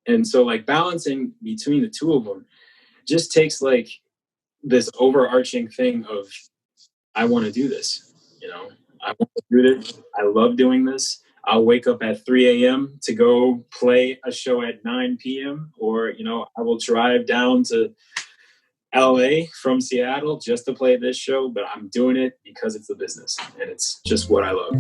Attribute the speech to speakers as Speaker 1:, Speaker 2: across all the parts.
Speaker 1: And so like balancing between the two of them just takes like this overarching thing of, I want to do this, I want to do this. I love doing this. I'll wake up at 3 a.m. to go play a show at 9 p.m. Or, I will drive down to LA from Seattle just to play this show, but I'm doing it because it's a business and it's just what I love.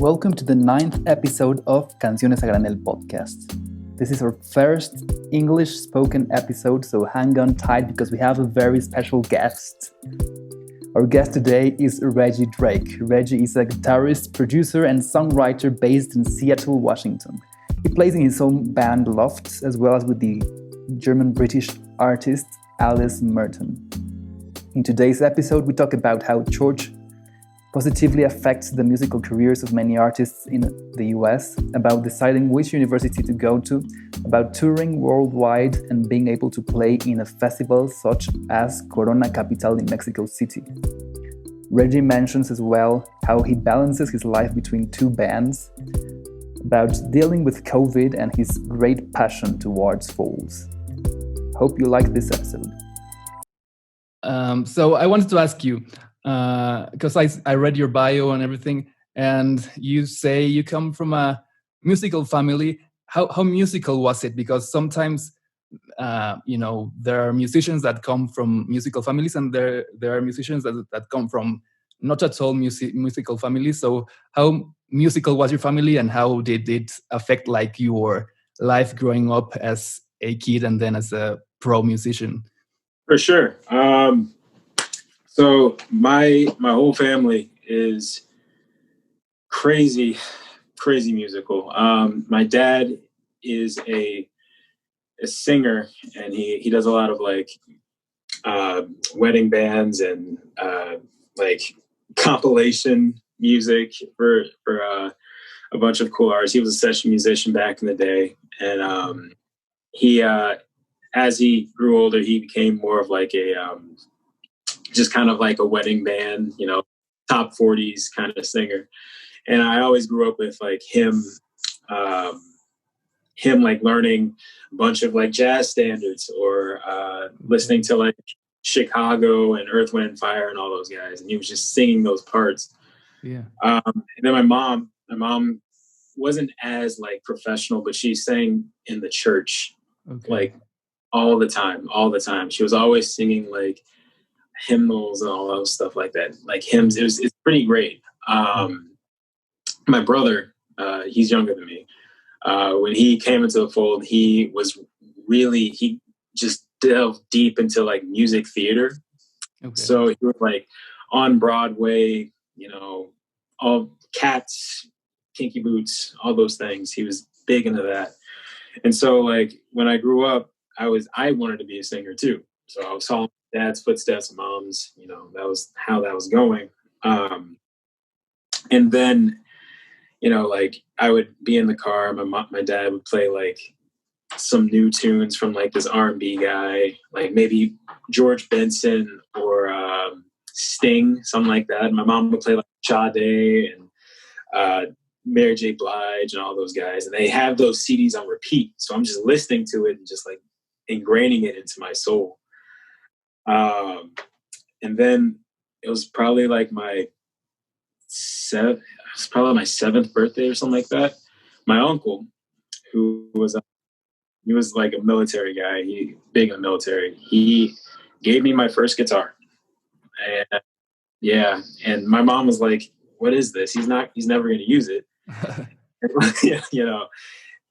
Speaker 2: Welcome to the 9th episode of Canciones a Granel podcast. This is our first English spoken episode, so hang on tight because we have a very special guest. Our guest today is Regi Drake. Regi is a guitarist, producer, and songwriter based in Seattle, Washington. He plays in his own band Lofts, as well as with the German-British artist Alice Merton. In today's episode, we talk about how church positively affects the musical careers of many artists in the US, about deciding which university to go to, about touring worldwide and being able to play in a festival such as Corona Capital in Mexico City. Regi mentions as well how he balances his life between two bands, about dealing with COVID and his great passion towards foals. Hope you like this episode.
Speaker 3: So I wanted to ask you, because I read your bio and everything, and you say you come from a musical family. How musical was it? Because sometimes, there are musicians that come from musical families, and there are musicians that come from not at all musical families. So how musical was your family, and how did it affect like your life growing up as a kid and then as a pro musician?
Speaker 1: For sure. So my whole family is crazy musical. My dad is a singer, and he does a lot of like wedding bands and like compilation music for a bunch of cool artists. He was a session musician back in the day, and he as he grew older, he became more of like a just kind of like a wedding band, top 40s kind of singer. And I always grew up with like him like learning a bunch of like jazz standards or listening to like Chicago and Earth, Wind and Fire and all those guys. And he was just singing those parts.
Speaker 3: Yeah.
Speaker 1: And then my mom wasn't as like professional, but she sang in the church, like all the time. She was always singing like hymnals and all those stuff like that, like hymns. It's pretty great. My brother, he's younger than me. When he came into the fold, he just delved deep into like music theater. So he was like on Broadway, all Cats, Kinky Boots, all those things. He was big into that. And so like when I grew up, I wanted to be a singer too. So I was following dad's footsteps, mom's, that was how that was going. And then, like I would be in the car, my dad would play like some new tunes from like this R&B guy, like maybe George Benson or Sting, something like that. My mom would play like Sade and Mary J. Blige and all those guys. And they have those CDs on repeat. So I'm just listening to it and just like ingraining it into my soul. And then it was probably like my 7th birthday or something like that. My uncle, who was like a military guy, big in the military. He gave me my first guitar, and and my mom was like, "What is this? He's never going to use it."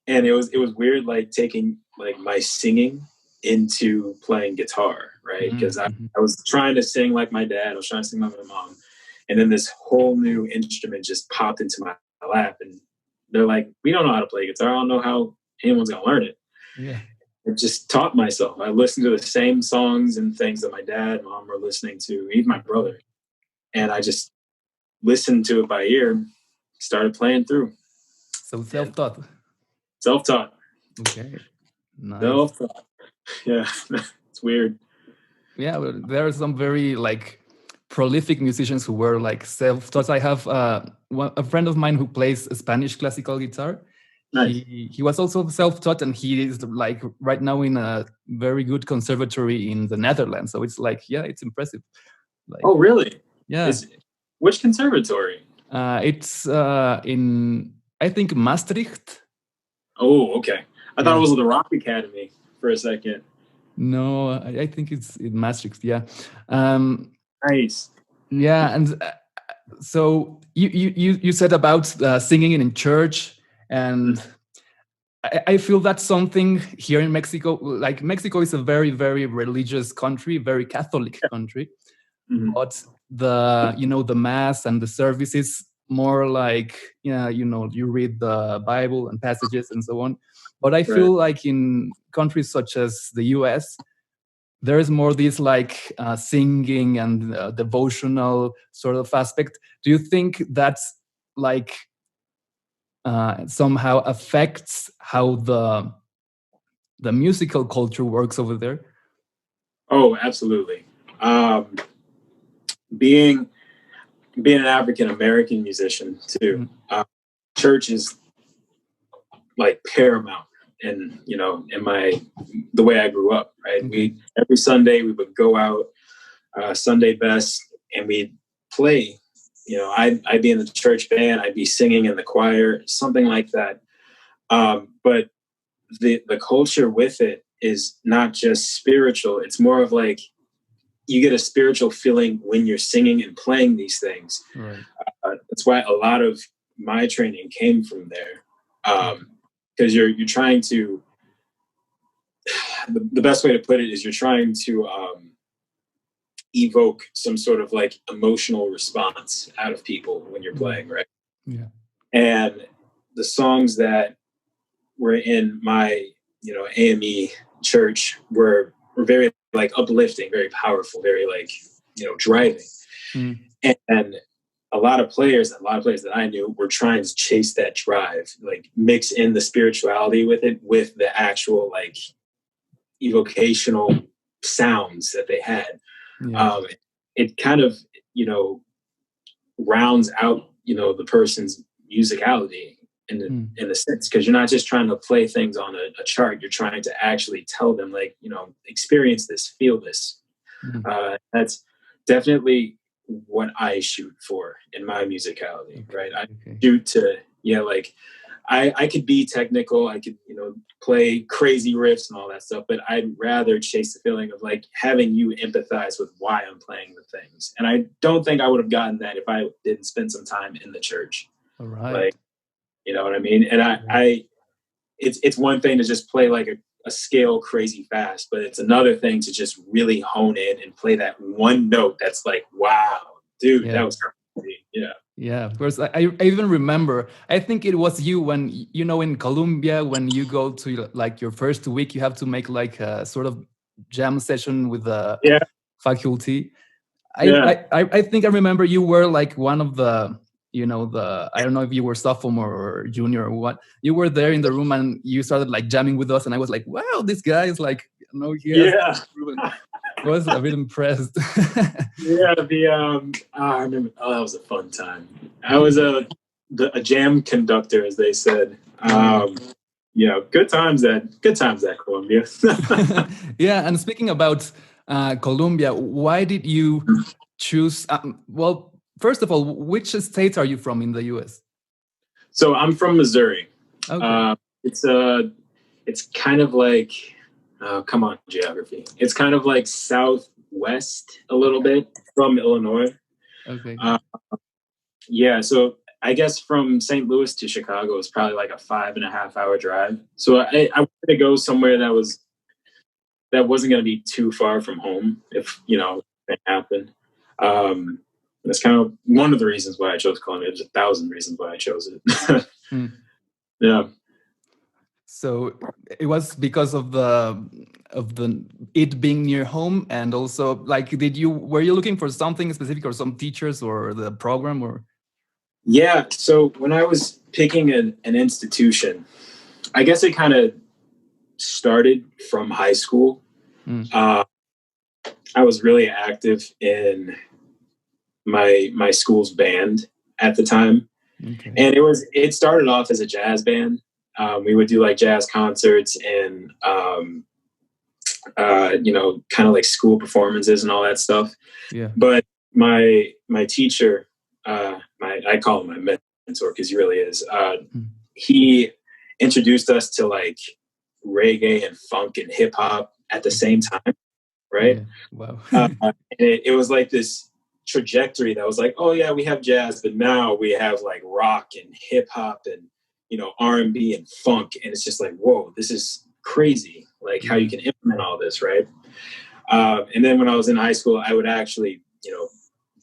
Speaker 1: And it was weird, like taking like my singing into playing guitar, right? Because I was trying to sing like my dad, I was trying to sing like my mom, and then this whole new instrument just popped into my lap, and they're like, "We don't know how to play guitar. I don't know how anyone's gonna learn it."
Speaker 3: Yeah,
Speaker 1: I just taught myself. I listened to the same songs and things that my dad, mom were listening to, even my brother, and I just listened to it by ear, started playing through.
Speaker 3: So self-taught.
Speaker 1: Self-taught.
Speaker 3: Okay, nice.
Speaker 1: Self-taught. Yeah, it's weird.
Speaker 3: Yeah, but there are some very like prolific musicians who were like self-taught. I have a friend of mine who plays Spanish classical guitar.
Speaker 1: Nice.
Speaker 3: He was also self-taught, and he is like right now in a very good conservatory in the Netherlands. So it's like, yeah, it's impressive. Like,
Speaker 1: oh, really?
Speaker 3: Yeah.
Speaker 1: Which conservatory?
Speaker 3: It's in, I think, Maastricht.
Speaker 1: Oh, okay. I thought it was the Rock Academy for a second.
Speaker 3: No, I think it's in Maastricht. Yeah.
Speaker 1: Nice.
Speaker 3: Yeah, and so you said about singing in church, and I feel that's something here in Mexico. Like, Mexico is a very, very religious country, very Catholic country, but the mass and the service is more like, you read the Bible and passages and so on. But I feel like in countries such as the US, there is more this like singing and devotional sort of aspect. Do you think that's like somehow affects how the musical culture works over there?
Speaker 1: Oh, absolutely. Being an African American musician too, church is like paramount in the way I grew up. Right, every Sunday we would go out, Sunday best, and we'd play. I'd be in the church band, I'd be singing in the choir, something like that. But the culture with it is not just spiritual. It's more of like, you get a spiritual feeling when you're singing and playing these things.
Speaker 3: Right.
Speaker 1: That's why a lot of my training came from there. Because you're trying to, the best way to put it is you're trying to evoke some sort of like emotional response out of people when you're playing, right?
Speaker 3: Yeah.
Speaker 1: And the songs that were in my, AME church were very like uplifting, very powerful, very like, driving. And a lot of players that I knew were trying to chase that drive, like mix in the spirituality with it, with the actual like evocational sounds that they had.
Speaker 3: Yeah.
Speaker 1: It kind of, rounds out, the person's musicality in a sense, because you're not just trying to play things on a chart. You're trying to actually tell them, like, experience this, feel this. That's definitely what I shoot for in my musicality, right? I shoot to, like, I could be technical, I could, play crazy riffs and all that stuff, but I'd rather chase the feeling of like having you empathize with why I'm playing the things. And I don't think I would have gotten that if I didn't spend some time in the church.
Speaker 3: All right.
Speaker 1: Like, you know what I mean? And it's one thing to just play like a scale crazy fast, but it's another thing to just really hone in and play that one note that's like, wow, dude, that was crazy.
Speaker 3: Yeah, of course. I even remember, I think it was you when, in Colombia, when you go to like your first week, you have to make like a sort of jam session with the faculty. I think I remember you were like one of the, I don't know if you were sophomore or junior or what, you were there in the room and you started like jamming with us. And I was like, wow, this guy is like, I was a bit impressed.
Speaker 1: I remember. Oh, that was a fun time. I was a jam conductor, as they said. Good times at Columbia.
Speaker 3: Yeah, and speaking about Colombia, why did you choose? Well, first of all, which state are you from in the U.S.?
Speaker 1: So I'm from Missouri.
Speaker 3: Okay.
Speaker 1: It's kind of like. Come on, geography. It's kind of like southwest a little bit from Illinois.
Speaker 3: Okay.
Speaker 1: So I guess from St. Louis to Chicago is probably like a 5.5 hour drive. So I wanted to go somewhere that wasn't going to be too far from home if, it happened. That's kind of one of the reasons why I chose Columbia. There's 1,000 reasons why I chose it. Yeah.
Speaker 3: So it was because of it being near home, and also like, were you looking for something specific or some teachers or the program or?
Speaker 1: Yeah. So when I was picking an institution, I guess it kind of started from high school. I was really active in my school's band at the time.
Speaker 2: Okay.
Speaker 1: And it started off as a jazz band. We would do like jazz concerts and, kind of like school performances and all that stuff.
Speaker 2: Yeah.
Speaker 1: But my teacher, I call him my mentor because he really is. He introduced us to like reggae and funk and hip hop at the same time, right?
Speaker 2: Yeah. Wow.
Speaker 1: And it was like this trajectory that was like, oh yeah, we have jazz, but now we have like rock and hip hop and R&B and funk, and it's just like, whoa, this is crazy, like how you can implement all this, right? And then when I was in high school, I would actually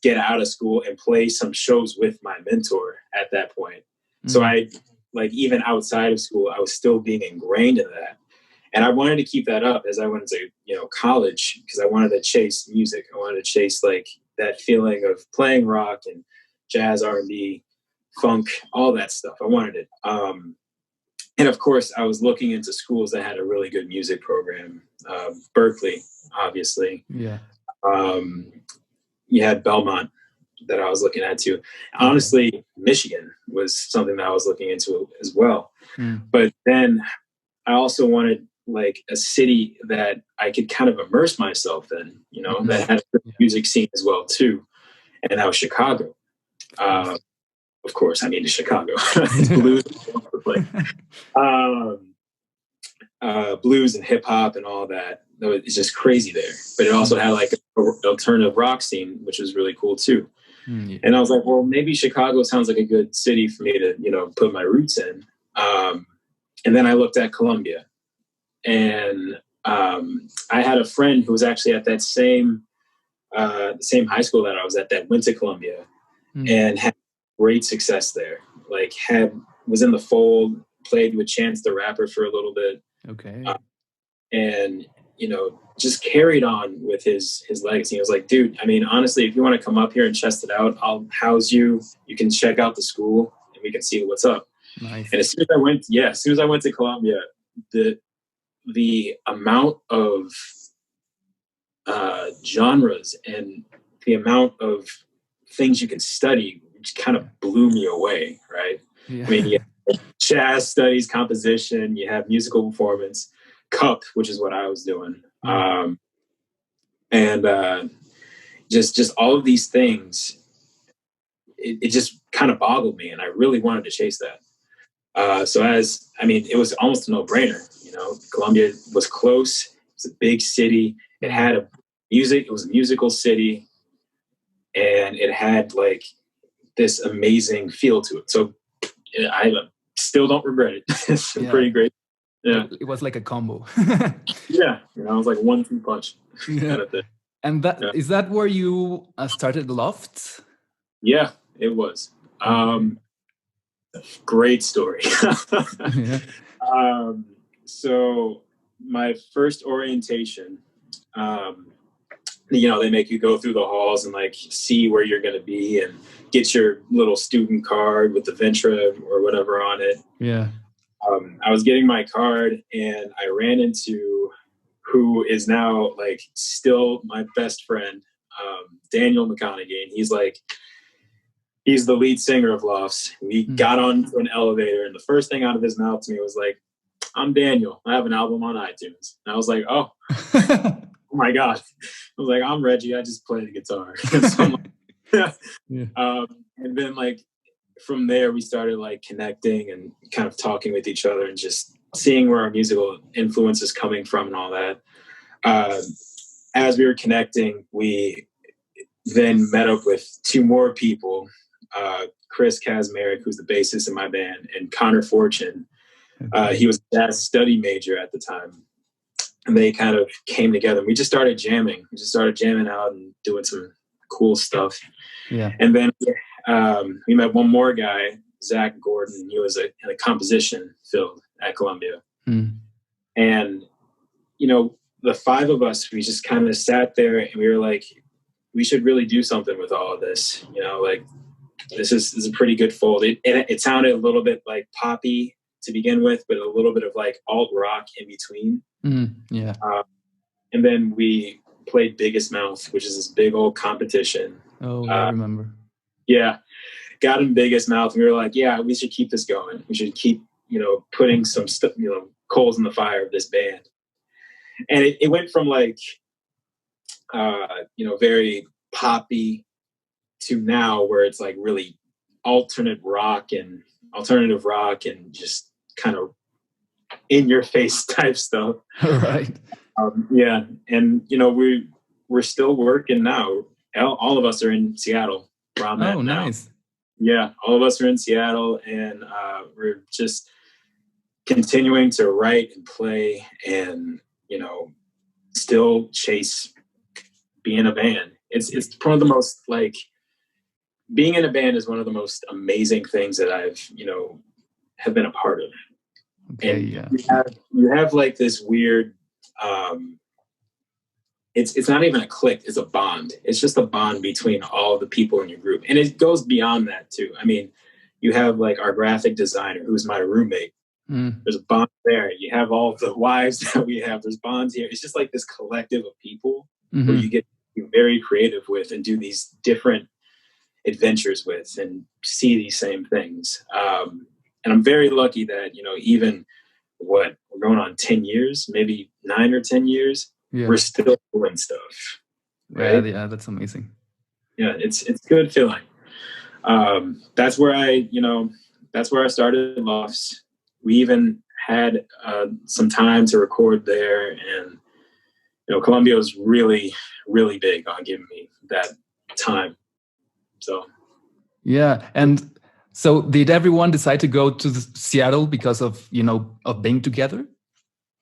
Speaker 1: get out of school and play some shows with my mentor at that point. So I, like, even outside of school, I was still being ingrained in that, and I wanted to keep that up as I went to college, because I wanted to chase music. I wanted to chase like that feeling of playing rock and jazz, R&B, funk, all that stuff. I wanted it. And of course, I was looking into schools that had a really good music program. Berkeley, obviously.
Speaker 2: Yeah.
Speaker 1: You had Belmont that I was looking at too. Honestly, Michigan was something that I was looking into as well. But then I also wanted like a city that I could kind of immerse myself in, that had a music scene as well too. And that was Chicago. Of course, I mean, Chicago. It's blues, blues and hip hop and all that. It's just crazy there. But it also had like an alternative rock scene, which was really cool too. And I was like, well, maybe Chicago sounds like a good city for me to, put my roots in. And then I looked at Columbia, and I had a friend who was actually at that the same high school that I was at, that went to Columbia and had great success there. Like was in the Fold, played with Chance the Rapper for a little bit.
Speaker 2: Okay.
Speaker 1: And, just carried on with his legacy. He was like, dude, I mean, honestly, if you want to come up here and test it out, I'll house you. You can check out the school and we can see what's up.
Speaker 2: Nice.
Speaker 1: And as soon as I went to Columbia, the amount of genres and the amount of things you can study just kind of blew me away, right?
Speaker 2: Yeah.
Speaker 1: I mean, you have jazz studies, composition, you have musical performance, cup, which is what I was doing. Just all of these things, it just kind of boggled me, and I really wanted to chase that. It was almost a no-brainer. Columbia was close. It's a big city. It had it was a musical city, and it had like this amazing feel to it. So I still don't regret it. It's pretty great. Yeah.
Speaker 2: It was like a combo.
Speaker 1: Yeah. It was like 1-2 punch kind of thing.
Speaker 2: And is that where you started Lofts?
Speaker 1: Yeah, it was. Great story. So my first orientation, they make you go through the halls and like see where you're going to be and get your little student card with the Ventra or whatever on it.
Speaker 2: Yeah.
Speaker 1: I was getting my card, and I ran into who is now like still my best friend, Daniel McConaughey. And he's the lead singer of Lofts. We got onto an elevator, and the first thing out of his mouth to me was like, "I'm Daniel. I have an album on iTunes." And I was like, "Oh, oh my God." I was like, "I'm Regi. I just play the guitar." So I'm like, and then like from there, we started like connecting and kind of talking with each other and just seeing where our musical influence is coming from and all that. As we were connecting, we then met up with 2 more people, Chris Kazmarek, who's the bassist in my band, and Connor Fortune. He was a jazz study major at the time. And they kind of came together. We just started jamming. We just started jamming out and doing some cool stuff.
Speaker 2: Yeah.
Speaker 1: And then we met one more guy, Zach Gordon. He was in a composition field at Columbia. And, the 5 of us, we just kind of sat there and we were like, we should really do something with all of this. Like this is a pretty good fold. It sounded a little bit like poppy to begin with, but a little bit of like alt rock in between.
Speaker 2: Yeah.
Speaker 1: And then we played Biggest Mouth, which is this big old competition.
Speaker 3: Oh, I remember.
Speaker 1: Yeah, got him big as mouth. And we were like, yeah, we should keep this going. We should keep, putting some stuff, coals in the fire of this band. And it went from like, very poppy to now where it's like really alternative rock and just kind of in your face type stuff.
Speaker 3: Right.
Speaker 1: Yeah. And, we're still working now. All of us are in Seattle. Where I'm at now.
Speaker 3: Nice.
Speaker 1: Yeah. All of us are in Seattle, and we're just continuing to write and play and, still chase being a band. It's one of the most, like, being in a band is one of the most amazing things that I've, have been a part of.
Speaker 3: Okay,
Speaker 1: and
Speaker 3: yeah.
Speaker 1: you have like this weird, it's not even a clique, it's a bond. It's just a bond between all the people in your group. And it goes beyond that too. I mean, you have like our graphic designer, who's my roommate. There's a bond there. You have all the wives that we have. There's bonds here. It's just like this collective of people who you get to be very creative with and do these different adventures with and see these same things. And I'm very lucky that, even we're going on 10 years, maybe 9 or 10 years, we're still doing stuff. Right?
Speaker 3: Yeah, that's amazing.
Speaker 1: Yeah, it's good feeling. That's where I started Lofts. We even had some time to record there, and Columbia was really, really big on giving me that time. So
Speaker 3: yeah, and so did everyone decide to go to Seattle because of of being together?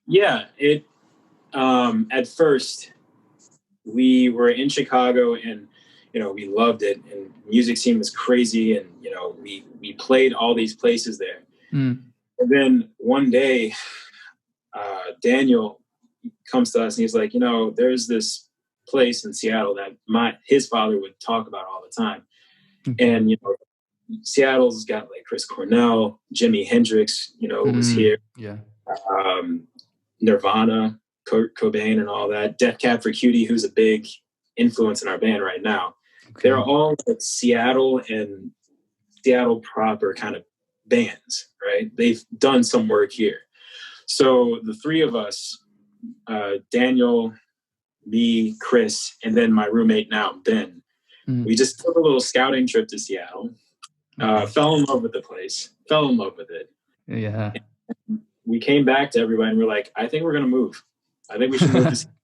Speaker 3: Yeah,
Speaker 1: it at first we were in Chicago, and we loved it, and music scene was crazy, and we played all these places there. And then one day, Daniel comes to us and he's like, there's this place in Seattle that his father would talk about all the time. And, Seattle's got like Chris Cornell, Jimi Hendrix, was here.
Speaker 3: Yeah.
Speaker 1: Nirvana, Kurt Cobain and all that. Death Cab for Cutie, who's a big influence in our band right now. Okay. They're all like Seattle and Seattle proper kind of bands, right? They've done some work here. So the three of us, Daniel, me, Chris, and then my roommate now, Ben, we just took a little scouting trip to Seattle, fell in love with the place, fell in love with it.
Speaker 3: Yeah.
Speaker 1: And we came back to everybody and we're like, I think we're going to move. I think we should move to Seattle.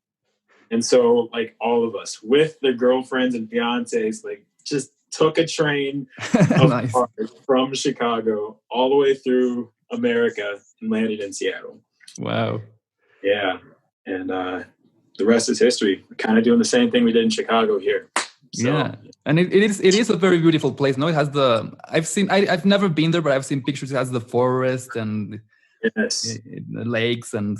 Speaker 1: And so like all of us with their girlfriends and fiancés, like just took a train
Speaker 3: nice.
Speaker 1: From Chicago all the way through America and landed in Seattle.
Speaker 3: Wow.
Speaker 1: Yeah. And the rest is history. We're kind of doing the same thing we did in Chicago here. So,
Speaker 3: yeah. And it is a very beautiful place. No, it has I've never been there, but I've seen pictures. It has the forest and the lakes and.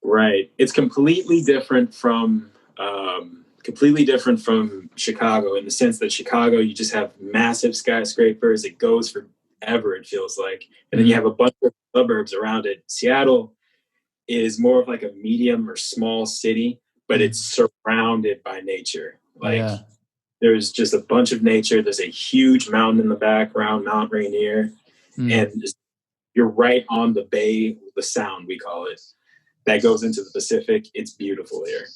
Speaker 1: Right. It's completely different from Chicago in the sense that Chicago, you just have massive skyscrapers. It goes forever, it feels like. And then you have a bunch of suburbs around it. Seattle is more of like a medium or small city, but it's surrounded by nature. Like there's just a bunch of nature. There's a huge mountain in the background, Mount Rainier. And you're right on the bay, the Sound, we call it, that goes into the Pacific. It's beautiful here.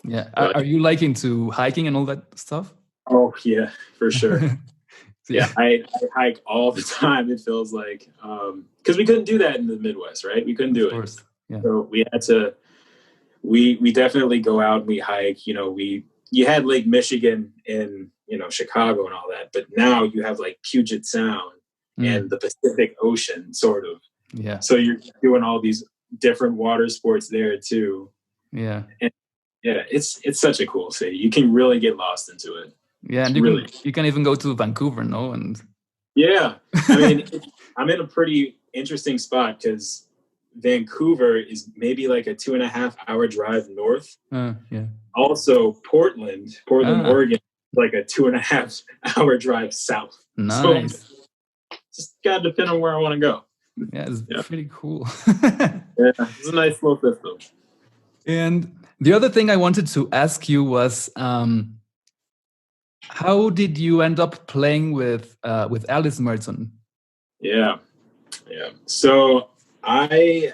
Speaker 3: Yeah. Are you like into hiking and all that stuff?
Speaker 1: Oh, yeah, for sure. Yeah, I hike all the time, it feels like. Because we couldn't do that in the Midwest, right? We couldn't do it. Of course. Yeah. So we had to, we definitely go out and we hike. You had Lake Michigan in, Chicago and all that. But now you have like Puget Sound and the Pacific Ocean, sort of.
Speaker 3: Yeah.
Speaker 1: So you're doing all these different water sports there too.
Speaker 3: Yeah.
Speaker 1: And yeah, it's such a cool city. You can really get lost into it.
Speaker 3: Yeah, and you can even go to Vancouver, no? And
Speaker 1: yeah, I mean, I'm in a pretty interesting spot because Vancouver is maybe like a 2.5 hour drive north.
Speaker 3: Yeah.
Speaker 1: Also, Portland, Oregon, like a 2.5 hour drive south.
Speaker 3: Nice.
Speaker 1: So just gotta depend on where I want to go.
Speaker 3: Yeah, it's pretty cool.
Speaker 1: Yeah, it's a nice little system.
Speaker 3: And the other thing I wanted to ask you was, How did you end up playing with Alice Merton?
Speaker 1: Yeah. So I,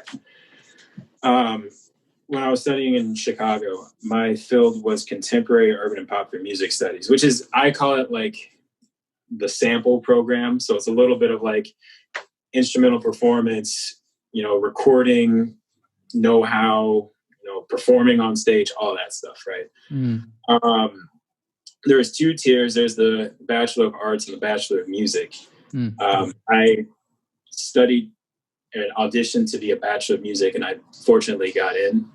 Speaker 1: when I was studying in Chicago, my field was contemporary urban and popular music studies, which is, I call it like the sample program. So it's a little bit of like instrumental performance, recording, know-how, performing on stage, all that stuff, right? There's 2 tiers. There's the Bachelor of Arts and the Bachelor of Music. I studied and auditioned to be a Bachelor of Music, and I fortunately got in,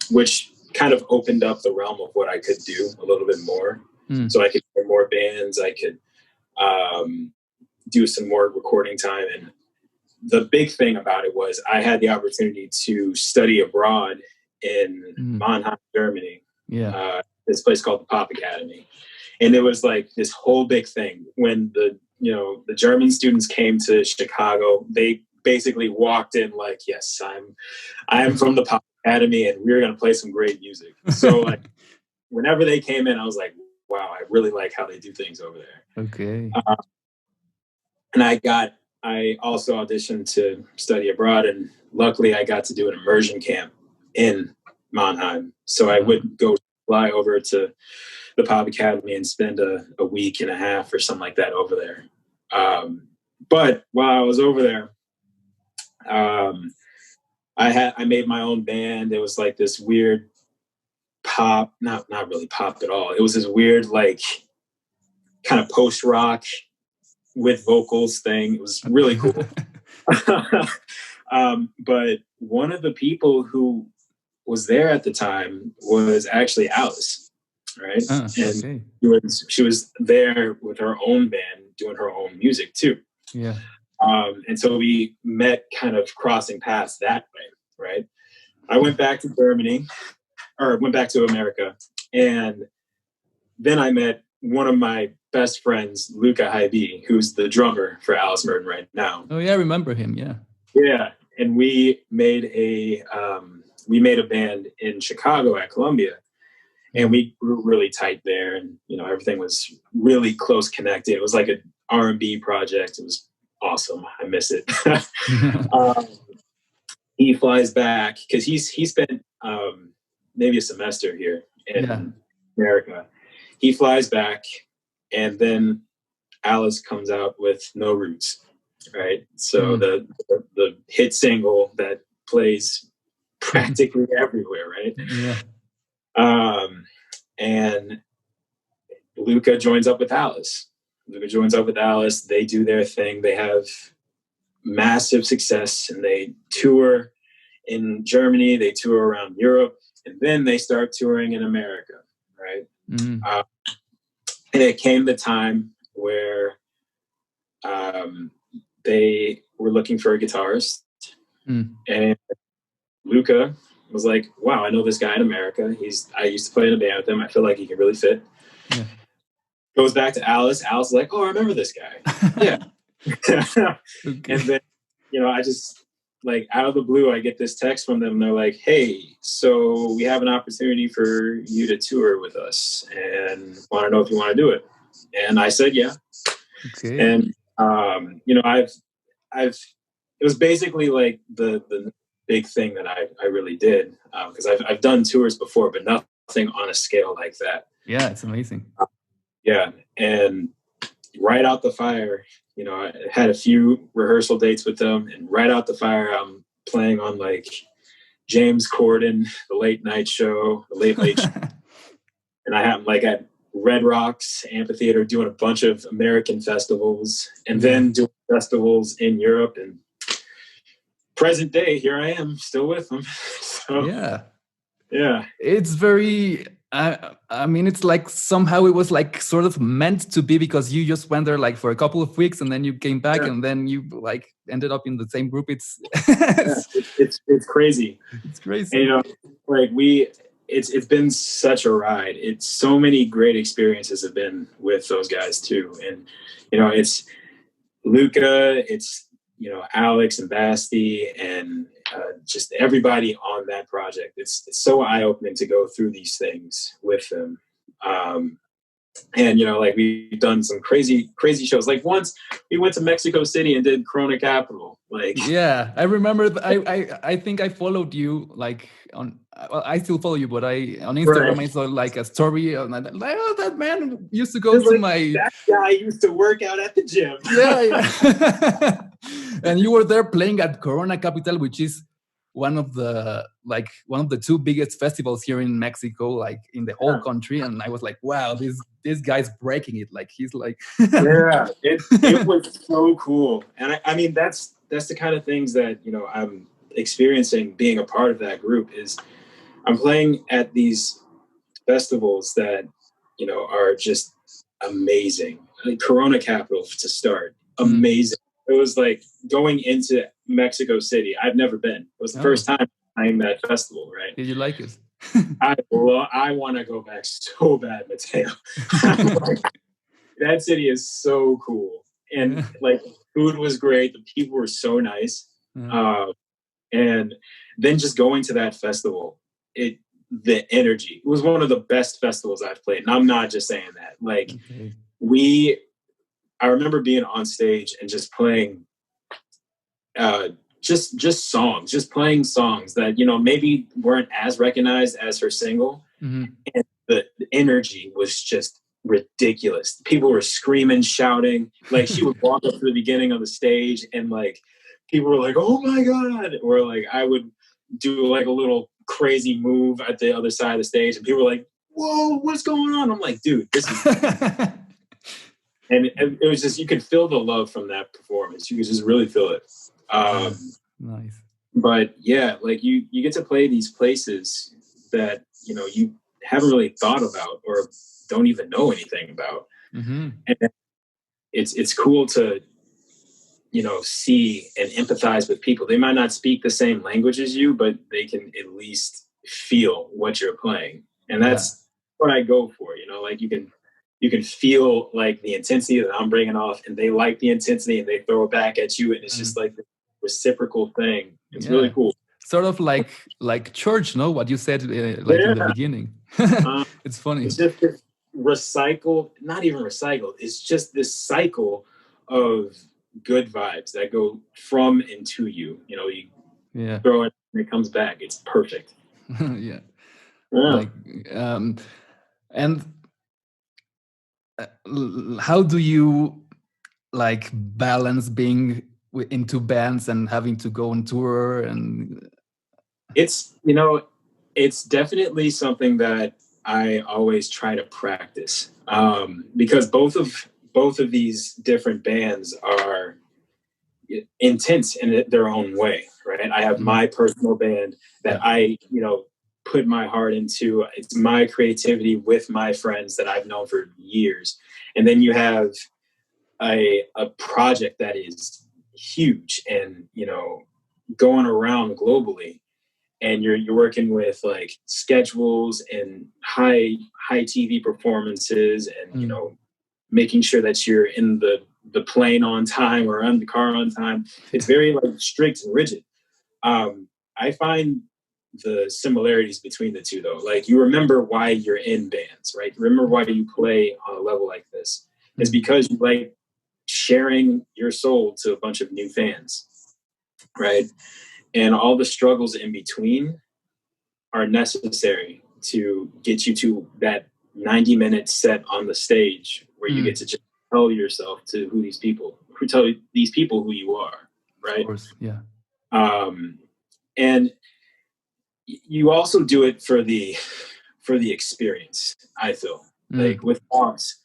Speaker 1: which kind of opened up the realm of what I could do a little bit more. So I could play more bands. I could do some more recording time. And the big thing about it was I had the opportunity to study abroad in Mannheim, Germany. This place called the Pop Academy. And it was like this whole big thing. When the German students came to Chicago, they basically walked in like, yes, I am from the Pop Academy and we're going to play some great music. So like whenever they came in, I was like, wow, I really like how they do things over there.
Speaker 3: Okay.
Speaker 1: And I also auditioned to study abroad, and luckily I got to do an immersion camp in Mannheim. So I would fly over to the Pop Academy and spend a week and a half or something like that over there. But while I was over there, I made my own band. It was like this weird pop, not really pop at all. It was this weird, like kind of post rock with vocals thing. It was really cool. But one of the people who was there at the time was actually Alice, right? And she was there with her own band doing her own music too.
Speaker 3: Yeah.
Speaker 1: And so we met kind of crossing paths that way, right? I went back to America, and then I met one of my best friends, Luca Hybe, who's the drummer for Alice Merton right now.
Speaker 3: Oh yeah, I remember him. Yeah.
Speaker 1: Yeah, and we made a band in Chicago at Columbia, and we grew really tight there, and everything was really close connected. It was like an R&B project. It was awesome. I miss it. He flies back because he spent maybe a semester here in America. He flies back, and then Alice comes out with No Roots, right? So the hit single that plays practically everywhere, right?
Speaker 3: Yeah.
Speaker 1: And Luca joins up with Alice. They do their thing. They have massive success, and they tour in Germany. They tour around Europe, and then they start touring in America, right? And it came the time where they were looking for a guitarist, and Luca was like, "Wow, I know this guy in America. I used to play in a band with him. I feel like he can really fit."
Speaker 3: Yeah.
Speaker 1: Goes back to Alice. Alice is like, "Oh, I remember this guy." Yeah.
Speaker 3: Okay.
Speaker 1: And then, I just like out of the blue, I get this text from them. And they're like, "Hey, so we have an opportunity for you to tour with us, and want to know if you want to do it." And I said, "Yeah."
Speaker 3: Okay.
Speaker 1: And it was basically like the big thing that I really did, because I've done tours before, but nothing on a scale like that.
Speaker 3: Yeah, it's amazing.
Speaker 1: Yeah, and right out the fire, I had a few rehearsal dates with them, and right out the fire, I'm playing on like James Corden, The Late Night Show, The Late Late Show. And I have like at Red Rocks Amphitheater doing a bunch of American festivals, and then doing festivals in Europe. And present day, here I am still with them. So, yeah.
Speaker 3: It's very, I mean, it's like somehow it was like sort of meant to be, because you just went there like for a couple of weeks and then you came back and then you like ended up in the same group. It's
Speaker 1: crazy.
Speaker 3: It's crazy.
Speaker 1: And, like it's been such a ride. It's so many great experiences have been with those guys too. And, it's Luca, it's, Alex and Basti, and just everybody on that project. It's so eye-opening to go through these things with them. And, you know, like we've done some crazy shows. Like once we went to Mexico City and did Corona Capital. Like,
Speaker 3: yeah, I remember. I think I followed you like on. Well, I still follow you, but on Instagram I saw like a story. And I'm like, oh, that man used to go to
Speaker 1: like,
Speaker 3: my.
Speaker 1: That guy used to work out at the gym.
Speaker 3: Yeah, yeah. And you were there playing at Corona Capital, which is one of the two biggest festivals here in Mexico, like in the whole country. And I was like, wow, this guy's breaking it. Like he's like,
Speaker 1: yeah, it was so cool. And I mean, that's the kind of things that, you know, I'm experiencing being a part of that group. Is I'm playing at these festivals that, you know, are just amazing. Like Corona Capital to start, amazing. It was like going into Mexico City. I've never been. It was the first time playing that festival, right?
Speaker 3: Did you like it?
Speaker 1: I want to go back so bad, Mateo. That city is so cool. And like food was great. The people were so nice. And then just going to that festival, the energy, it was one of the best festivals I've played. And I'm not just saying that. Like I remember being on stage and just playing just songs, just playing songs that, you know, maybe weren't as recognized as her single. And the energy was just ridiculous. People were screaming, shouting. Like she would walk up to the beginning of the stage and like people were like, oh my God. Or like I would do like a little crazy move at the other side of the stage and people were like, whoa, what's going on? I'm like, dude, this is and it was just, you could feel the love from that performance. You could just really feel it.
Speaker 3: Nice.
Speaker 1: But yeah, like you get to play these places that, you know, you haven't really thought about or don't even know anything about. And it's cool to, you know, see and empathize with people. They might not speak the same language as you, but they can at least feel what you're playing. And that's what I go for, you know, like you can feel like the intensity that I'm bringing off and they like the intensity and they throw it back at you. And it's just like the reciprocal thing. It's really cool.
Speaker 3: Sort of like church, no? What you said like in the beginning. It's funny.
Speaker 1: It's just this not even recycled. It's just this cycle of good vibes that go from and to you. You know, you throw it and it comes back. It's perfect.
Speaker 3: Yeah. Like, and how do you like balance being into bands and having to go on tour? And
Speaker 1: it's, you know, it's definitely something that I always try to practice because both of these different bands are intense in their own way, right? I have my personal band that I, you know, put my heart into. It's my creativity with my friends that I've known for years. And then you have a project that is huge and, you know, going around globally. And you're working with like schedules and high TV performances and, you know, making sure that you're in the plane on time or on the car on time. It's very like strict and rigid. I find the similarities between the two though. Like you remember why you're in bands, right? Remember why you play on a level like this. It's because you like sharing your soul to a bunch of new fans, right? And all the struggles in between are necessary to get you to that 90-minute set on the stage where you get to just tell yourself to who these people who you are, right?
Speaker 3: Of course, yeah.
Speaker 1: And you also do it for the experience, I feel. Like with Lofts,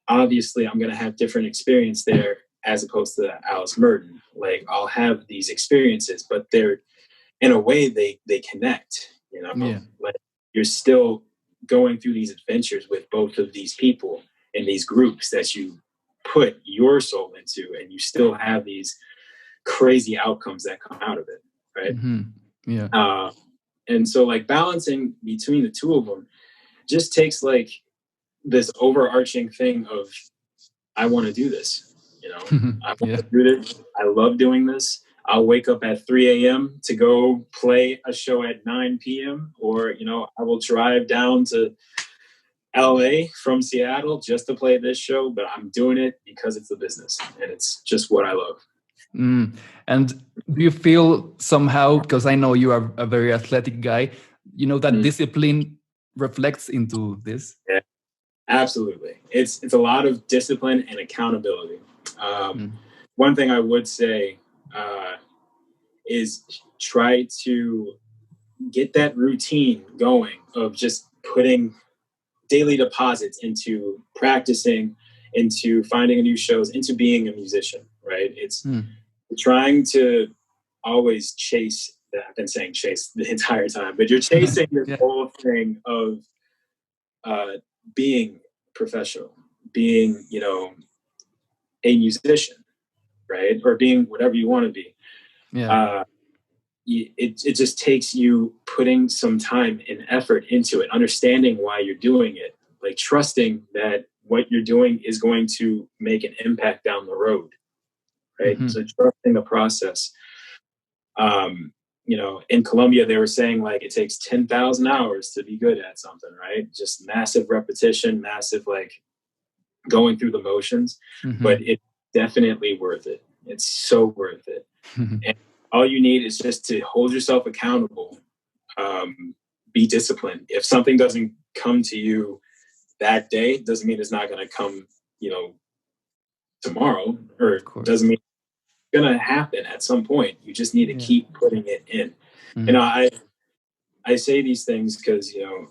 Speaker 1: obviously I'm going to have different experience there as opposed to Alice Merton. Like I'll have these experiences, but they're in a way they connect, you know. Like you're still going through these adventures with both of these people in these groups that you put your soul into, and you still have these crazy outcomes that come out of it, right? And so like balancing between the two of them just takes like this overarching thing of I want to do this, you know. I want to do this. I love doing this. I'll wake up at 3 a.m. to go play a show at 9 p.m. or, you know, I will drive down to LA from Seattle just to play this show, but I'm doing it because it's a business and it's just what I love.
Speaker 3: And do you feel somehow, because I know you are a very athletic guy, you know, that discipline reflects into this?
Speaker 1: Yeah, absolutely. It's a lot of discipline and accountability. One thing I would say is try to get that routine going of just putting daily deposits into practicing, into finding new shows, into being a musician, right? It's trying to always chase that. I've been saying chase the entire time, but you're chasing this whole thing of being professional, being, you know, a musician, right? Or being whatever you want to be.
Speaker 3: Yeah.
Speaker 1: It just takes you putting some time and effort into it, understanding why you're doing it, like trusting that what you're doing is going to make an impact down the road, right? So trusting the process. You know, in Colombia, they were saying like it takes 10,000 hours to be good at something, right? Just massive repetition, massive like going through the motions, but it's definitely worth it. It's so worth it. And all you need is just to hold yourself accountable, be disciplined. If something doesn't come to you that day, doesn't mean it's not going to come, you know, tomorrow, or doesn't mean it's going to happen at some point. You just need to keep putting it in. You know, I say these things because, you know,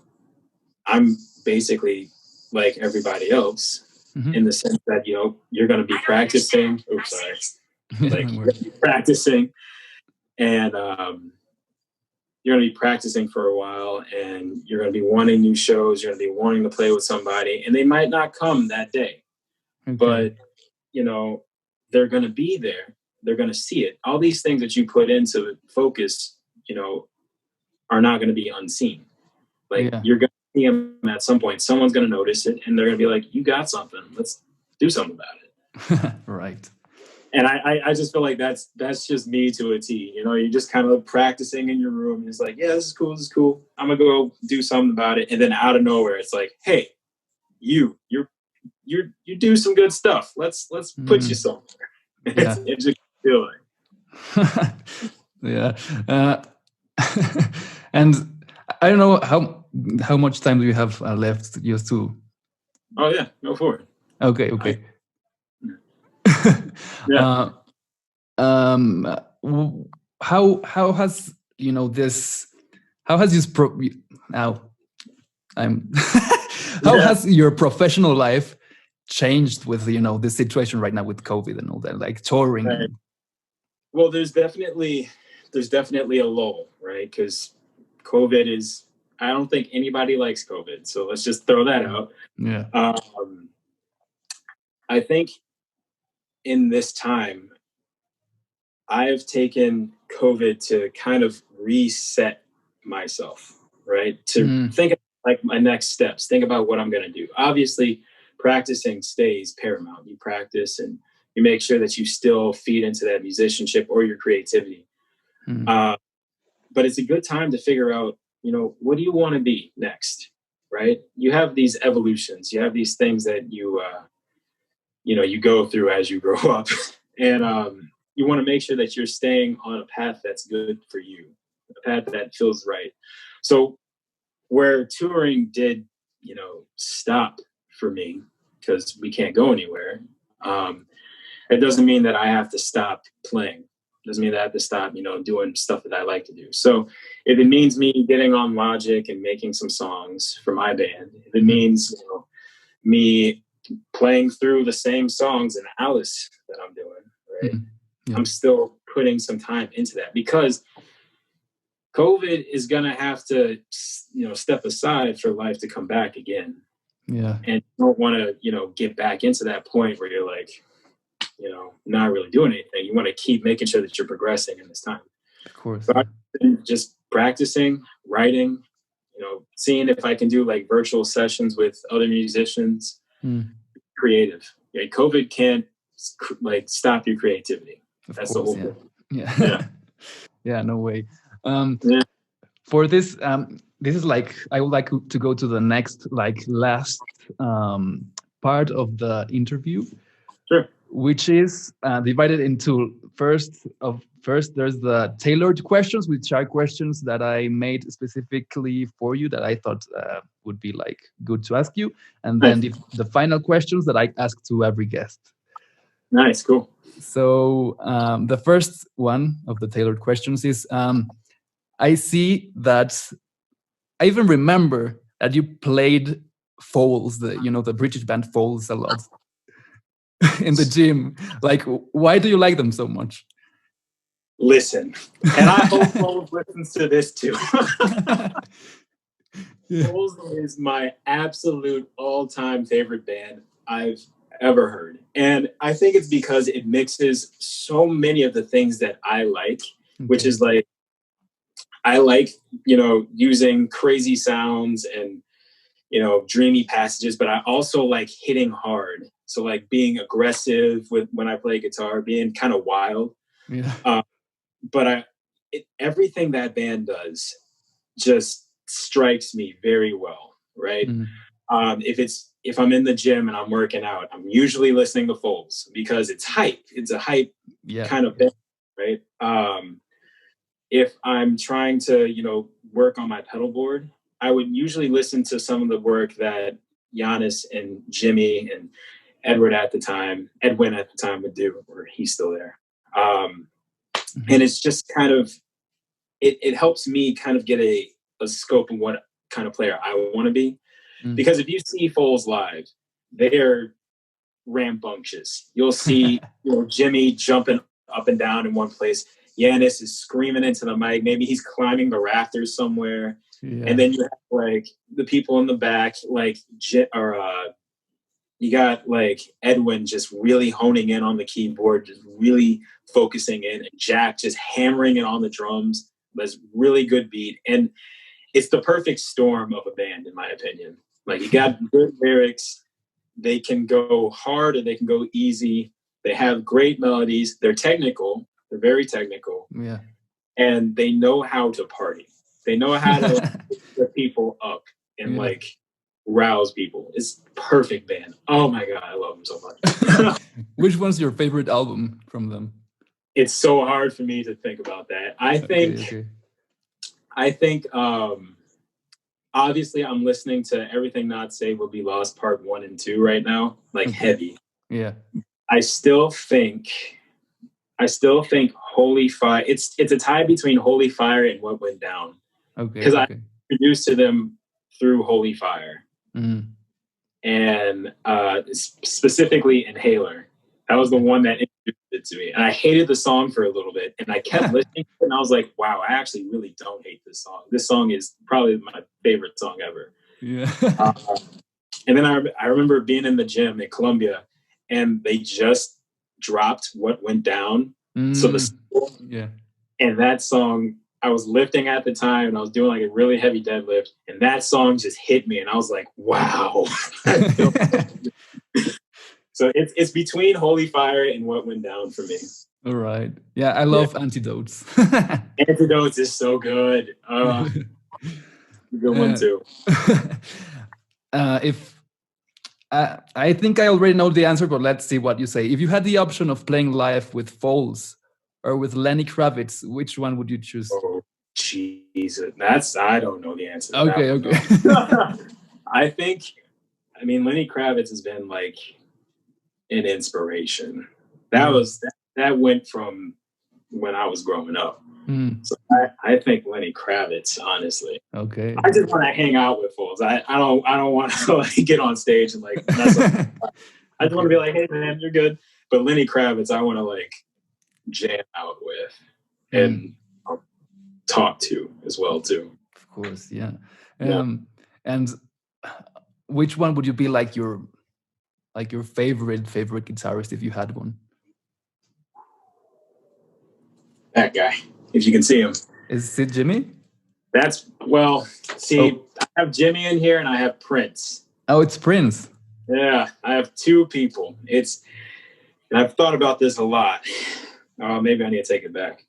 Speaker 1: I'm basically like everybody else in the sense that, you know, you're going to be practicing. Oops, sorry. Like you're gonna be practicing, and you're going to be practicing for a while, and you're going to be wanting new shows. You're going to be wanting to play with somebody, and they might not come that day, but you know, they're going to be there. They're going to see it. All these things that you put into focus, you know, are not going to be unseen. Like you're going to see them at some point. Someone's going to notice it, and they're going to be like, "You got something. Let's do something about it."
Speaker 3: Right.
Speaker 1: And I just feel like that's just me to a T. You know, you're just kind of practicing in your room. And it's like, yeah, this is cool. This is cool. I'm gonna go do something about it. And then out of nowhere, it's like, hey, you do some good stuff. Let's put you somewhere. It's a feeling.
Speaker 3: Yeah. And I don't know how much time do you have left just to.
Speaker 1: Oh yeah, go for it.
Speaker 3: Okay. How has, you know, this, how has this has your professional life changed with, you know, this situation right now with COVID and all that, like touring?
Speaker 1: Right. Well, there's definitely a lull, right? Because COVID is, I don't think anybody likes COVID, so let's just throw that out.
Speaker 3: Yeah.
Speaker 1: I think in this time, I've taken COVID to kind of reset myself, right? To think of like my next steps, think about what I'm going to do. Obviously, practicing stays paramount. You practice and you make sure that you still feed into that musicianship or your creativity. But it's a good time to figure out, you know, what do you want to be next, right? You have these evolutions. You have these things that you know, you go through as you grow up. And you want to make sure that you're staying on a path that's good for you, a path that feels right. So where touring did, you know, stop for me because we can't go anywhere, it doesn't mean that I have to stop playing. It doesn't mean that I have to stop, you know, doing stuff that I like to do. So if it means me getting on Logic and making some songs for my band, if it means, you know, me playing through the same songs in Alice that I'm doing, right? I'm still putting some time into that because COVID is going to have to, you know, step aside for life to come back again.
Speaker 3: Yeah.
Speaker 1: And you don't want to, you know, get back into that point where you're like, you know, not really doing anything. You want to keep making sure that you're progressing in this time.
Speaker 3: Of course.
Speaker 1: So I've been just practicing, writing, you know, seeing if I can do like virtual sessions with other musicians, creative. Yeah, COVID can't like stop your creativity. That's the whole thing.
Speaker 3: Yeah. Yeah, no way. For this, this is like, I would like to go to the next, like last part of the interview.
Speaker 1: Sure.
Speaker 3: Which is divided into first there's the tailored questions, which are questions that I made specifically for you that I thought would be like good to ask you, and then the final questions that I ask to every guest.
Speaker 1: Nice, cool.
Speaker 3: So the first one of the tailored questions is I see that I even remember that you played foals, the British band Foals a lot in the gym. Like, why do you like them so much?
Speaker 1: Listen, and I hope Foals listens to this too. Foals is my absolute all-time favorite band I've ever heard. And I think it's because it mixes so many of the things that I like, which is like, I like, using crazy sounds and, dreamy passages, but I also like hitting hard. So like being aggressive when I play guitar, being kind of wild.
Speaker 3: Yeah.
Speaker 1: But everything that band does just strikes me very well, right? Mm-hmm. If I'm in the gym and I'm working out, I'm usually listening to Foals because it's hype. It's a hype kind of band, right? If I'm trying to, work on my pedal board, I would usually listen to some of the work that Giannis and Jimmy and Edwin at the time would do, or he's still there. And it's just kind of, it helps me kind of get a scope of what kind of player I want to be. Because if you see Foals live, they're rambunctious. You'll see, Jimmy jumping up and down in one place. Giannis is screaming into the mic. Maybe he's climbing the rafters somewhere. Yeah. And then you have like the people in the back, like, you got like Edwin just really honing in on the keyboard, just really focusing in, and Jack just hammering it on the drums. That's really good beat. And it's the perfect storm of a band, in my opinion. Like, you got good lyrics. They can go hard or they can go easy. They have great melodies. They're technical. They're very technical. Yeah. And they know how to party. They know how to get people up and like rouse people. It's perfect band. Oh my God, I love them so much.
Speaker 3: Which one's your favorite album from them?
Speaker 1: It's so hard for me to think about that. I think obviously I'm listening to Everything Not Saved Will Be Lost Part 1 and 2 right now, like heavy.
Speaker 3: Yeah.
Speaker 1: I still think Holy Fire, it's a tie between Holy Fire and What Went Down. Okay. Because I introduced to them through Holy Fire. And specifically Inhaler. That was the one that introduced it to me. And I hated the song for a little bit. And I kept listening to it, and I was like, wow, I actually really don't hate this song. This song is probably my favorite song ever. Yeah. And then I remember being in the gym at Columbia, and they just dropped What Went Down. So and that song, I was lifting at the time, and I was doing like a really heavy deadlift, and that song just hit me, and I was like, wow. So it's between Holy Fire and What Went Down for me.
Speaker 3: All right. Yeah, I love Antidotes.
Speaker 1: Antidotes is so good. Good one too.
Speaker 3: I think I already know the answer, but let's see what you say. If you had the option of playing live with Foals or with Lenny Kravitz, which one would you choose?
Speaker 1: Oh, Jesus. I don't know the answer.
Speaker 3: Okay.
Speaker 1: I mean, Lenny Kravitz has been like an inspiration. That went from when I was growing up. So I think Lenny Kravitz, honestly.
Speaker 3: Okay.
Speaker 1: I just want to hang out with Foals. I don't want to like get on stage and like mess up. I just want to be like, hey man, you're good. But Lenny Kravitz, I want to like jam out with and talk to as well too.
Speaker 3: Of course, yeah. And which one would you be like your favorite guitarist if you had one?
Speaker 1: That guy, if you can see him.
Speaker 3: Is it Jimmy?
Speaker 1: I have Jimmy in here and I have Prince.
Speaker 3: Oh, it's Prince.
Speaker 1: Yeah, I have two people. And I've thought about this a lot. Maybe I need to take it back.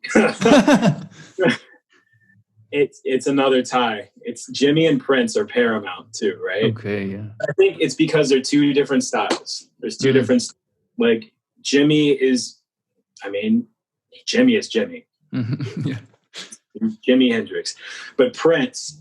Speaker 1: it's another tie. It's Jimmy and Prince are paramount too, right?
Speaker 3: Okay, yeah.
Speaker 1: I think it's because they're two different styles. There's two different, like Jimmy is Jimmy.
Speaker 3: Yeah.
Speaker 1: Jimi Hendrix. But Prince,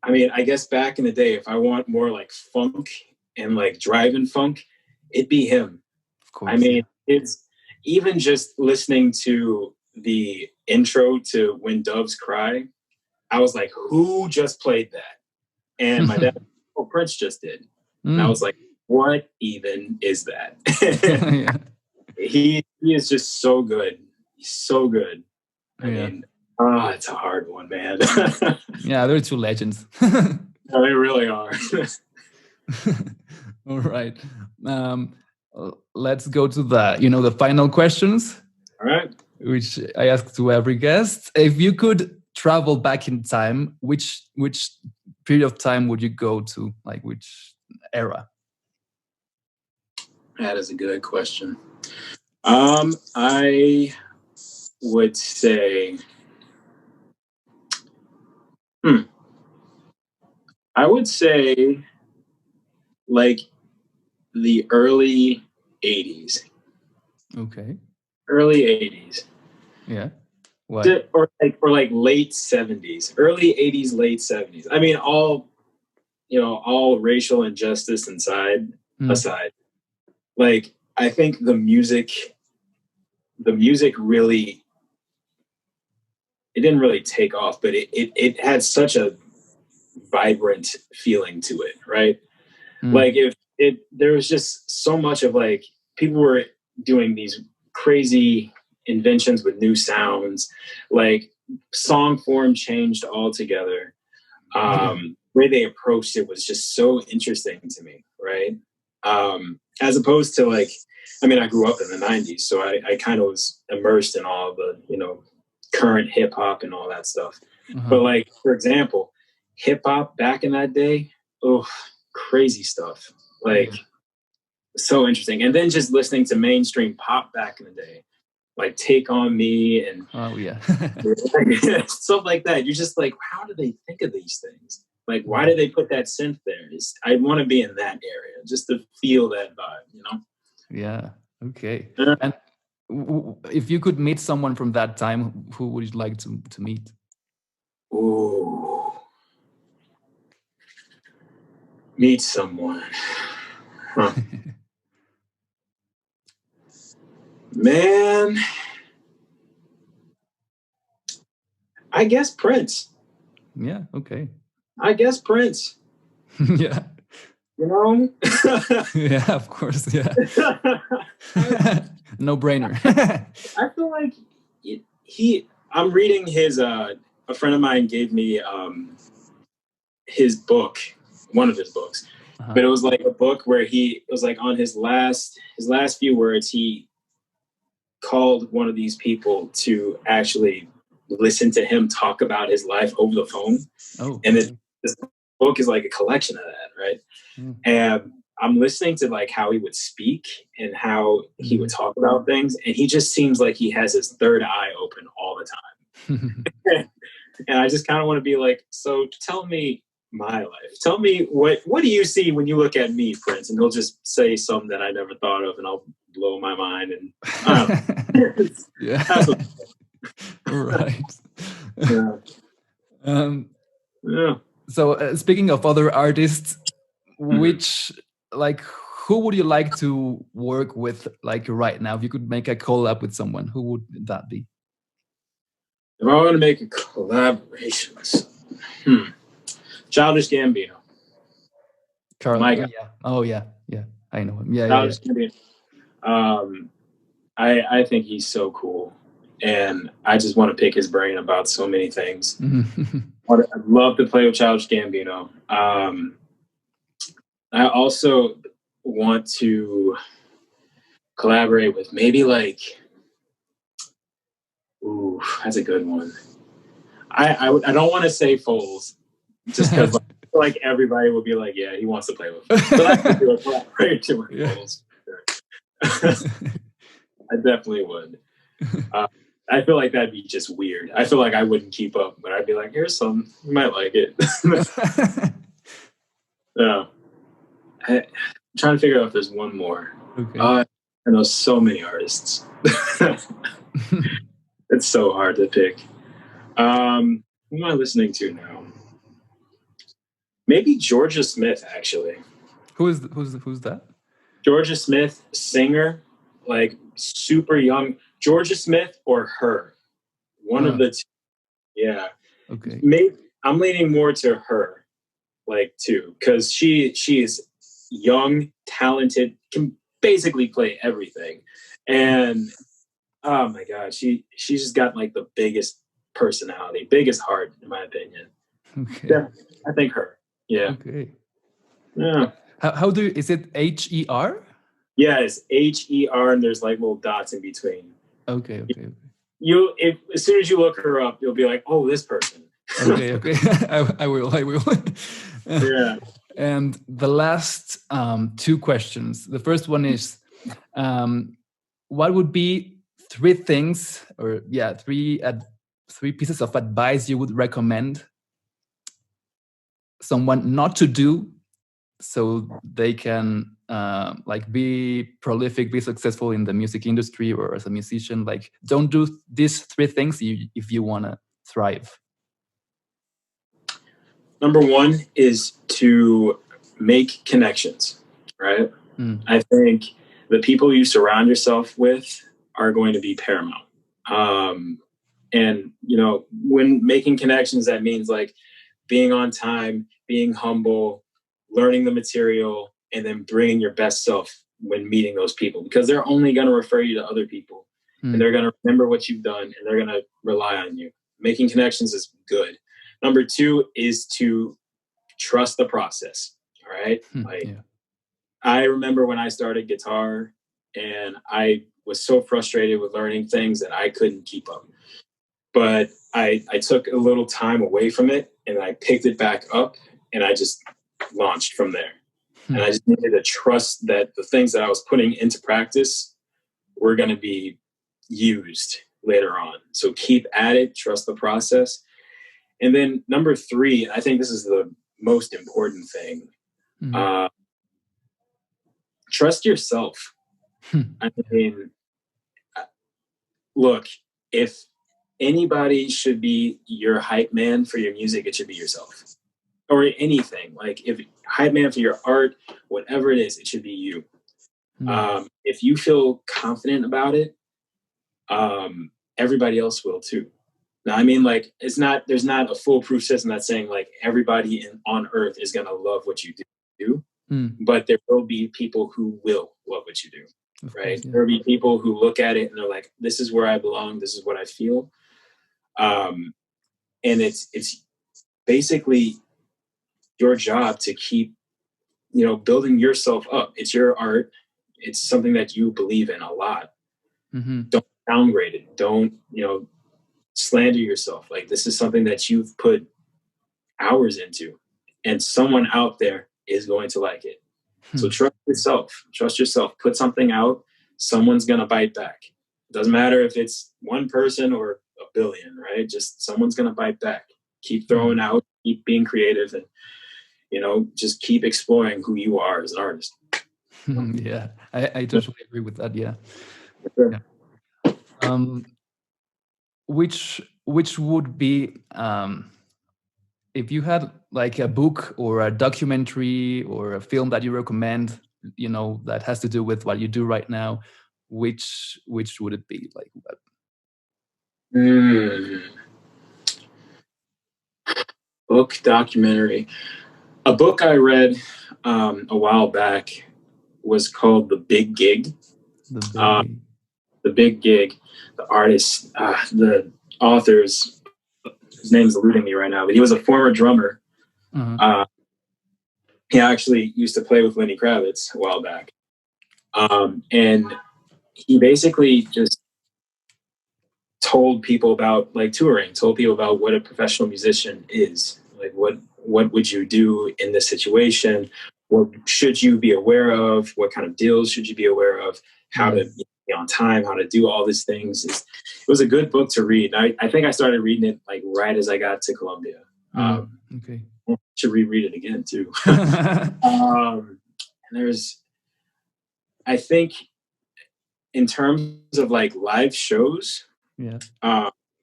Speaker 1: I mean, I guess back in the day, if I want more like funk and like driving funk, it'd be him.
Speaker 3: Of course.
Speaker 1: I mean, it's even just listening to the intro to When Doves Cry, I was like, who just played that? And my dad, oh, Prince just did. And I was like, what even is that?
Speaker 3: Yeah.
Speaker 1: He is just so good. He's so good. I mean, it's a hard one, man.
Speaker 3: Yeah, they're two legends.
Speaker 1: No, they really are.
Speaker 3: All right. Let's go to the final questions.
Speaker 1: All right.
Speaker 3: Which I ask to every guest. If you could travel back in time, which period of time would you go to? Like which era?
Speaker 1: That is a good question. I would say, like the early 80s.
Speaker 3: Okay.
Speaker 1: Early 80s.
Speaker 3: Yeah. What?
Speaker 1: Or like late 70s. Early 80s, late 70s. I mean, all racial injustice aside. Like, I think the music really, it didn't really take off, but it had such a vibrant feeling to it, right? Like there was just so much of like, people were doing these crazy inventions with new sounds, like song form changed altogether. Way they approached it was just so interesting to me, right? As opposed to like, I mean, I grew up in the 90s, so I kind of was immersed in all the, current hip hop and all that stuff. But like, for example, hip hop back in that day, crazy stuff. Like, so interesting. And then just listening to mainstream pop back in the day, like Take On Me and stuff like that. You're just like, how do they think of these things? Like, why did they put that synth there? I want to be in that area just to feel that vibe,
Speaker 3: Yeah. Okay. And if you could meet someone from that time, who would you like to meet?
Speaker 1: Ooh. Meet someone. Huh. Man. I guess Prince.
Speaker 3: Yeah, okay.
Speaker 1: I guess Prince.
Speaker 3: Yeah. Yeah, of course. Yeah. No brainer.
Speaker 1: I feel like I'm reading his, a friend of mine gave me his book, one of his books, but it was like a book where it was like on his last few words, he called one of these people to actually listen to him talk about his life over the phone. And this book is like a collection of that, right? And I'm listening to like how he would speak and how he would talk about things, and he just seems like he has his third eye open all the time. And I just kind of want to be like, so tell me my life. Tell me what do you see when you look at me, Prince? And he'll just say something that I never thought of, and I'll blow my mind. And
Speaker 3: yeah, right.
Speaker 1: Yeah.
Speaker 3: So speaking of other artists, who would you like to work with, like right now? If you could make a collab with someone, who would that be?
Speaker 1: If I want to make a collaboration with someone, Childish Gambino.
Speaker 3: Yeah. Oh yeah, I know him. Yeah,
Speaker 1: Childish Gambino. I think he's so cool, and I just want to pick his brain about so many things. I'd love to play with Childish Gambino. I also want to collaborate with maybe like, that's a good one. I don't want to say Foals, just because like everybody would be like, yeah, he wants to play with Foals. But I could do a collaboration with Foals. I definitely would. I feel like that'd be just weird. I feel like I wouldn't keep up, but I'd be like, here's some, you might like it. No. I'm trying to figure out if there's one more.
Speaker 3: Okay.
Speaker 1: I know so many artists. It's so hard to pick. Who am I listening to now? Maybe Georgia Smith, actually.
Speaker 3: Who's that?
Speaker 1: Georgia Smith, singer, like super young. Georgia Smith or her. One of the two. Yeah.
Speaker 3: Okay.
Speaker 1: Maybe I'm leaning more to her, like too, because she is young, talented, can basically play everything. And oh my God, she's just got like the biggest personality, biggest heart, in my opinion.
Speaker 3: Okay.
Speaker 1: Yeah, I think her. Yeah.
Speaker 3: Okay.
Speaker 1: Yeah.
Speaker 3: How do is it HER?
Speaker 1: Yeah, it's HER, and there's like little dots in between.
Speaker 3: Okay.
Speaker 1: As soon as you look her up, you'll be like, oh, this person.
Speaker 3: Okay. I will.
Speaker 1: Yeah.
Speaker 3: And the last two questions. The first one is, what would be three things, or three pieces of advice you would recommend someone not to do so they can like be prolific, be successful in the music industry or as a musician? Like, don't do these three things if you want to thrive.
Speaker 1: Number one is to make connections, right? I think the people you surround yourself with are going to be paramount. And, when making connections, that means like being on time, being humble, learning the material, and then bringing your best self when meeting those people, because they're only going to refer you to other people and they're going to remember what you've done and they're going to rely on you. Making connections is good. Number two is to trust the process. All right. I remember when I started guitar and I was so frustrated with learning things that I couldn't keep up. But I took a little time away from it and I picked it back up and I just launched from there. And I just needed to trust that the things that I was putting into practice were going to be used later on. So keep at it, trust the process. And then number three, I think this is the most important thing. Trust yourself. I mean, look, if anybody should be your hype man for your music, it should be yourself. Or anything. Like, if hype man for your art, whatever it is, it should be you. If you feel confident about it, everybody else will too. Now, I mean, like, there's not a foolproof system that's saying like everybody on earth is going to love what you do, but there will be people who will love what you do, right? There will be people who look at it and they're like, this is where I belong. This is what I feel. And it's basically your job to keep, building yourself up. It's your art. It's something that you believe in a lot. Don't downgrade it. Don't, slander yourself. Like, this is something that you've put hours into and someone out there is going to like it. So trust yourself, put something out. Someone's going to bite back. It doesn't matter if it's one person or a billion, right? Just someone's going to bite back. Keep throwing out, keep being creative, and, just keep exploring who you are as an artist.
Speaker 3: Yeah, I totally agree with that. Yeah.
Speaker 1: Sure.
Speaker 3: Which would be, if you had like a book or a documentary or a film that you recommend, that has to do with what you do right now, which would it be? Like what?
Speaker 1: Book, documentary. A book I read a while back was called The Big Gig. The Big Gig. The artist, the author's, his name's eluding me right now, but he was a former drummer. He actually used to play with Lenny Kravitz a while back. And he basically just told people about like touring, told people about what a professional musician is. Like, what would you do in this situation? What should you be aware of? What kind of deals should you be aware of? How to on time, how to do all these things. It was a good book to read. I think I started reading it like right as I got to Colombia.
Speaker 2: Okay.
Speaker 1: I should reread it again too. And I think in terms of like live shows,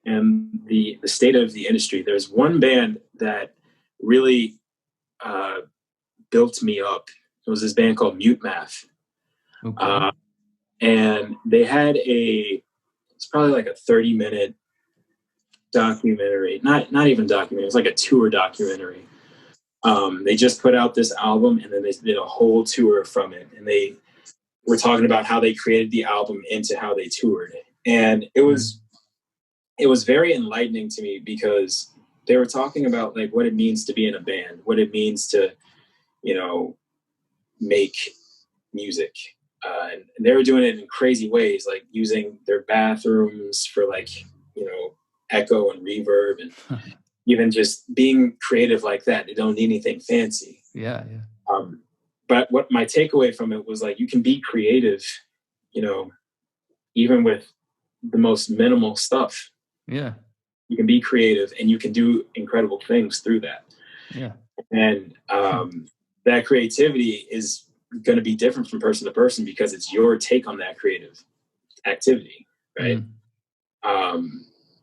Speaker 1: and the state of the industry, there's one band that really built me up. It was this band called Mute Math.
Speaker 2: Okay.
Speaker 1: And they had it's probably like a 30-minute documentary, not even documentary, it's like a tour documentary. They just put out this album and then they did a whole tour from it. And they were talking about how they created the album into how they toured. And it was very enlightening to me because they were talking about like what it means to be in a band, what it means to, make music. And they were doing it in crazy ways, like using their bathrooms for like, echo and reverb and even just being creative like that. They don't need anything fancy.
Speaker 2: Yeah.
Speaker 1: But what my takeaway from it was like, you can be creative, even with the most minimal stuff.
Speaker 2: Yeah.
Speaker 1: You can be creative and you can do incredible things through that.
Speaker 2: Yeah.
Speaker 1: And that creativity is going to be different from person to person because it's your take on that creative activity, right?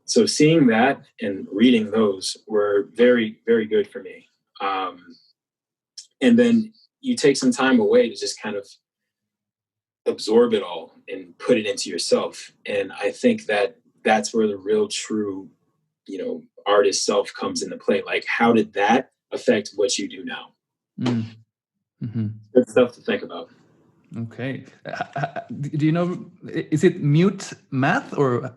Speaker 1: So seeing that and reading those were very, very good for me. And then you take some time away to just kind of absorb it all and put it into yourself. And I think that's where the real true, artist self comes into play. Like, how did that affect what you do now? Good stuff to think about.
Speaker 2: Okay. Do you know, is it Mute Math or?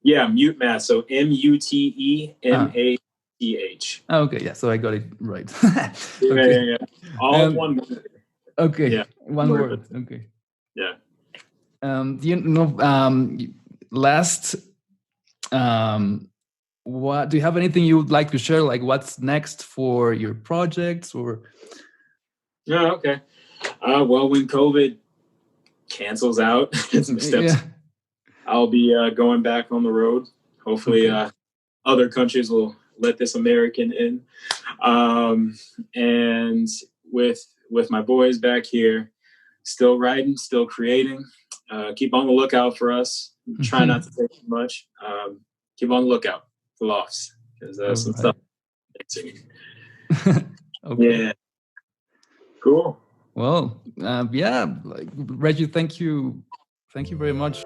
Speaker 1: Yeah, Mute Math. So MUTEMATH.
Speaker 2: Okay, yeah. So I got it right.
Speaker 1: Okay. Yeah. All one word.
Speaker 2: Okay.
Speaker 1: Yeah.
Speaker 2: One word. Okay.
Speaker 1: Yeah.
Speaker 2: Do you know? Last. What do you have anything you would like to share? Like, what's next for your projects or?
Speaker 1: Yeah. Okay. Well, when COVID cancels out some steps, I'll be going back on the road. Hopefully, other countries will let this American in. And with my boys back here, still writing, still creating. Keep on the lookout for us. Try not to say too much. Keep on the lookout for Lofts because some stuff.
Speaker 2: Okay.
Speaker 1: Yeah. Cool.
Speaker 2: Well, like, Regi, thank you very much.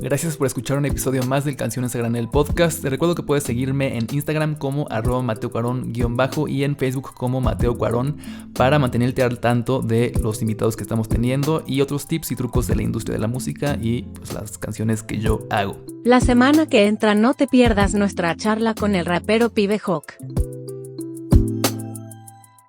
Speaker 2: Gracias por escuchar un episodio más del Canciones a Granel podcast. Te recuerdo que puedes seguirme en Instagram como @MateoCuarón_ y en Facebook como Mateo Cuarón para mantenerte al tanto de los invitados que estamos teniendo y otros tips y trucos de la industria de la música y pues las canciones que yo hago.
Speaker 4: La semana que entra no te pierdas nuestra charla con el rapero Pibe Hawk.